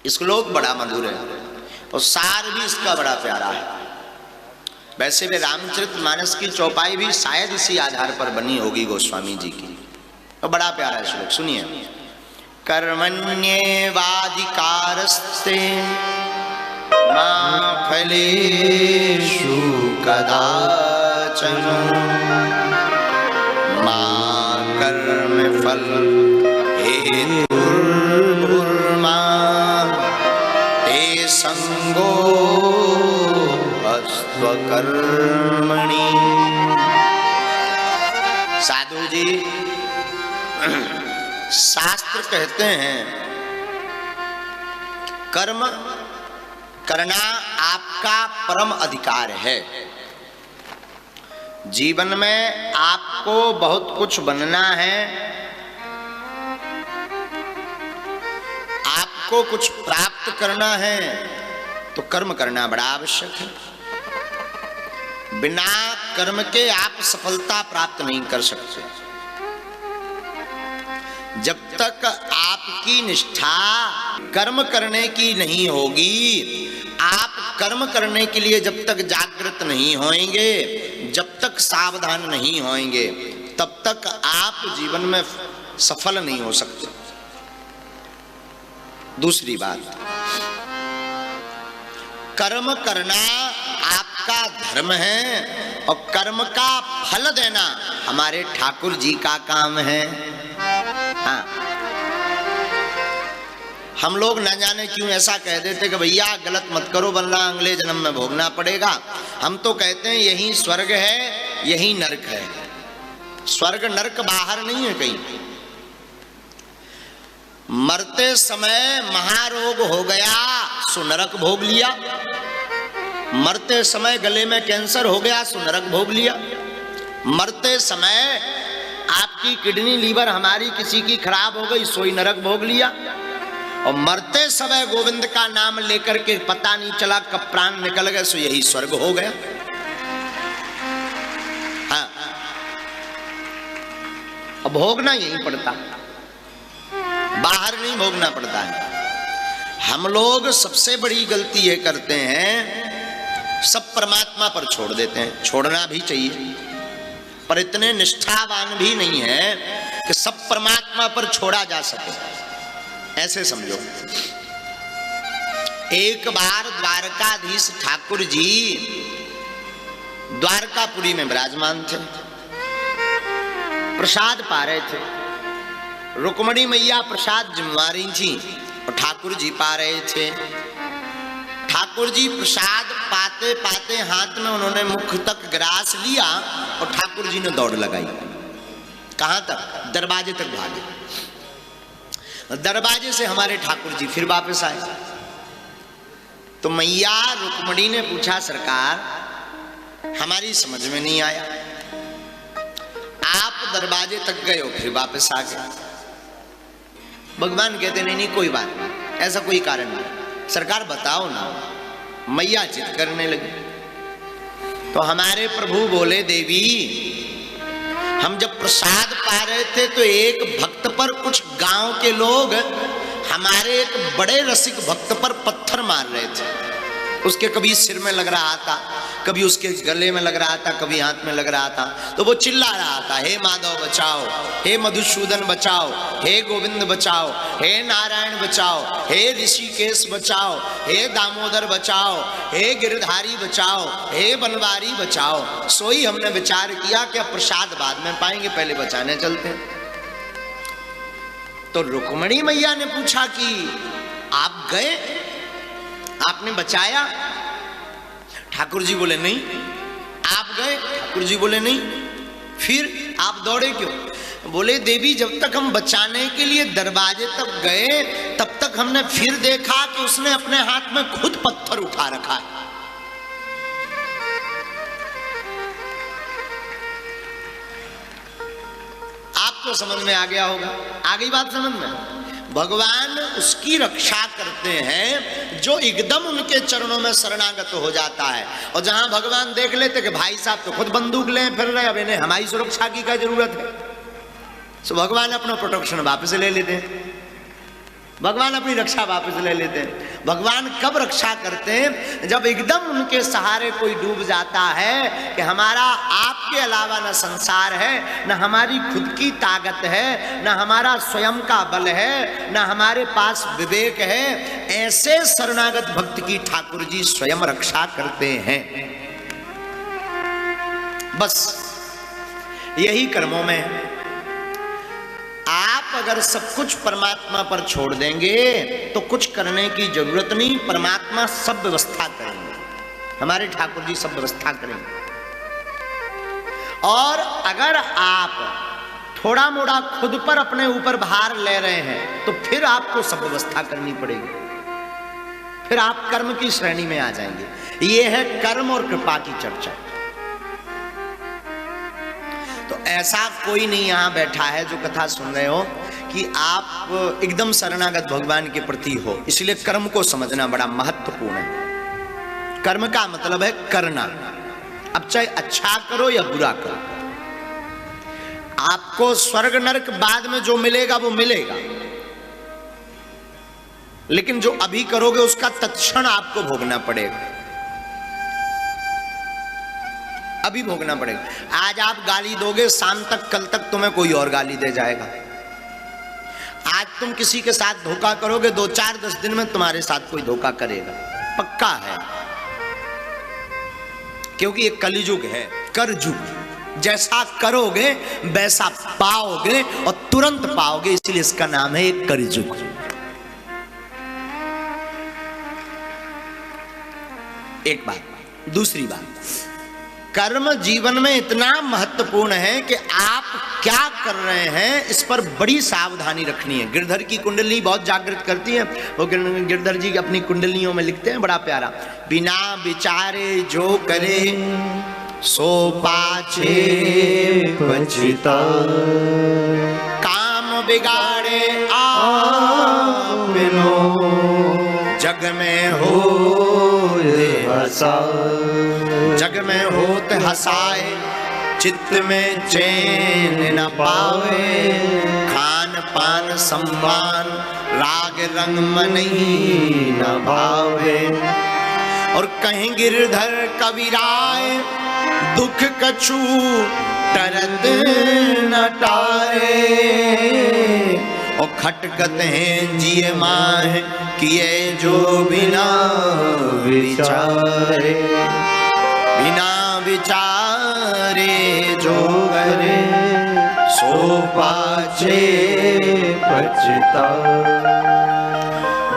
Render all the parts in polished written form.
श्लोक बड़ा मधुर है और सार भी इसका बड़ा प्यारा है। वैसे भी रामचरितमानस की चौपाई भी शायद इसी आधार पर बनी होगी गोस्वामी जी की, तो बड़ा प्यारा श्लोक सुनिए। कर्मण्येवाधिकारस्ते मा फलेषु कदाचन मा कर्मफल हेतुर्भुर्मा ते संगो स्वकर्मणि। साधु जी, शास्त्र कहते हैं कर्म करना आपका परम अधिकार है। जीवन में आपको बहुत कुछ बनना है, आपको कुछ प्राप्त करना है, तो कर्म करना बड़ा आवश्यक है। बिना कर्म के आप सफलता प्राप्त नहीं कर सकते। जब तक आपकी निष्ठा कर्म करने की नहीं होगी, आप कर्म करने के लिए जब तक जागृत नहीं होंगे, जब तक सावधान नहीं होंगे, तब तक आप जीवन में सफल नहीं हो सकते। दूसरी बात, कर्म करना आपका धर्म है और कर्म का फल देना हमारे ठाकुर जी का काम है। हाँ, हम लोग न जाने क्यों ऐसा कह देते कि भैया गलत मत करो वरना अगले जन्म में भोगना पड़ेगा। हम तो कहते हैं यही स्वर्ग है, यही नरक है। स्वर्ग नरक बाहर नहीं है कहीं। मरते समय महारोग हो गया सो नरक भोग लिया, मरते समय गले में कैंसर हो गया सो नरक भोग लिया, मरते समय आपकी किडनी लीवर हमारी किसी की खराब हो गई सोई नरक भोग लिया, और मरते समय गोविंद का नाम लेकर के पता नहीं चला कब प्राण निकल गए सो यही स्वर्ग हो गया। हाँ, अब भोगना यही पड़ता, बाहर नहीं भोगना पड़ता है। हम लोग सबसे बड़ी गलती ये करते हैं, सब परमात्मा पर छोड़ देते हैं। छोड़ना भी चाहिए, पर इतने निष्ठावान भी नहीं है कि सब परमात्मा पर छोड़ा जा सके। ऐसे समझो, एक बार द्वारकाधीश ठाकुर जी द्वारकापुरी में विराजमान थे, प्रसाद पा रहे थे। रुक्मणी मैया प्रसाद जिम्मा रही थी और ठाकुर जी पा रहे थे। ठाकुर जी प्रसाद पाते पाते हाथ में उन्होंने मुख तक ग्रास लिया और ठाकुर जी ने दौड़ लगाई। कहां तक? दरवाजे तक भागे। दरवाजे से हमारे ठाकुर जी फिर वापस आए तो मैया रुक्मणी ने पूछा, सरकार हमारी समझ में नहीं आया, आप दरवाजे तक गए हो फिर वापस आ गए। भगवान कहते नहीं कोई बात नहीं, ऐसा कोई कारण नहीं, सरकार बताओ ना। मैया जिद करने लगी तो हमारे प्रभु बोले, देवी हम जब प्रसाद पा रहे थे तो एक भक्त पर कुछ गांव के लोग हमारे एक बड़े रसिक भक्त पर पत्थर मार रहे थे। उसके कभी सिर में लग रहा था, कभी उसके गले में लग रहा था, कभी हाथ में लग रहा था, तो वो चिल्ला रहा था, हे माधव बचाओ, हे मधुसूदन बचाओ, हे गोविंद बचाओ, हे नारायण बचाओ, हे ऋषिकेश बचाओ, हे दामोदर बचाओ, हे गिरधारी बचाओ, हे बनवारी बचाओ। सोई हमने विचार किया कि प्रसाद बाद में पाएंगे, पहले बचाने चलते हैं। तो रुक्मणी मैया ने पूछा कि आप गए, आपने बचाया? ठाकुर जी बोले नहीं। आप गए? ठाकुर जी बोले नहीं। फिर आप दौड़े क्यों? बोले, देवी जब तक हम बचाने के लिए दरवाजे तक गए तब तक हमने फिर देखा कि उसने अपने हाथ में खुद पत्थर उठा रखा है। आपको समझ में आ गया होगा, आ गई बात समझ में? भगवान उसकी रक्षा करते हैं जो एकदम उनके चरणों में शरणागत हो जाता है। और जहां भगवान देख लेते कि भाई साहब तो खुद बंदूक ले फिर रहे, अब इन्हें हमारी सुरक्षा की क्या जरूरत है, तो भगवान अपना प्रोटेक्शन वापस ले लेते हैं। भगवान अपनी रक्षा वापस ले लेते हैं। भगवान कब रक्षा करते हैं? जब एकदम उनके सहारे कोई डूब जाता है कि हमारा आपके अलावा न संसार है, न हमारी खुद की ताकत है, न हमारा स्वयं का बल है, न हमारे पास विवेक है। ऐसे शरणागत भक्त की ठाकुर जी स्वयं रक्षा करते हैं। बस यही कर्मों में है। आप अगर सब कुछ परमात्मा पर छोड़ देंगे तो कुछ करने की जरूरत नहीं, परमात्मा सब व्यवस्था करेंगे, हमारे ठाकुर जी सब व्यवस्था करेंगे। और अगर आप थोड़ा मोड़ा खुद पर अपने ऊपर भार ले रहे हैं तो फिर आपको सब व्यवस्था करनी पड़ेगी, फिर आप कर्म की श्रेणी में आ जाएंगे। यह है कर्म और कृपा की चर्चा। तो ऐसा कोई नहीं यहां बैठा है जो कथा सुन रहे हो कि आप एकदम शरणागत भगवान के प्रति हो। इसलिए कर्म को समझना बड़ा महत्वपूर्ण है। कर्म का मतलब है करना। अब चाहे अच्छा करो या बुरा करो, आपको स्वर्ग नरक बाद में जो मिलेगा वो मिलेगा, लेकिन जो अभी करोगे उसका तत्क्षण आपको भोगना पड़ेगा, अभी भोगना पड़ेगा। आज आप गाली दोगे, शाम तक कल तक तुम्हें कोई और गाली दे जाएगा। आज तुम किसी के साथ धोखा करोगे, 2-4-10 दिन में तुम्हारे साथ कोई धोखा करेगा, पक्का है। क्योंकि ये कलियुग है, करयुग। जैसा करोगे वैसा पाओगे और तुरंत पाओगे, इसलिए इसका नाम है एक करयुग। एक बात। दूसरी बात, कर्म जीवन में इतना महत्वपूर्ण है कि आप क्या कर रहे हैं इस पर बड़ी सावधानी रखनी है। गिरधर की कुंडली बहुत जागृत करती है। वो गिरधर जी अपनी कुंडलियों में लिखते हैं बड़ा प्यारा, बिना विचारे जो करे सो पाछे पछता, काम बिगाड़े आपनो, जग में हो हसा, जग में होत हसाए, चित्त में चैन न पावे, खान पान सम्मान राग रंग मन ही न भावे। और कहीं गिरधर कबीराए, दुख कछु टरत न टारे, और खटकत हैं जिए माह किए जो बिना विचारे, बिना विचारे जो करे सो पाछे पछता।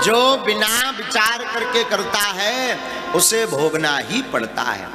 जो बिना विचार करके करता है उसे भोगना ही पड़ता है।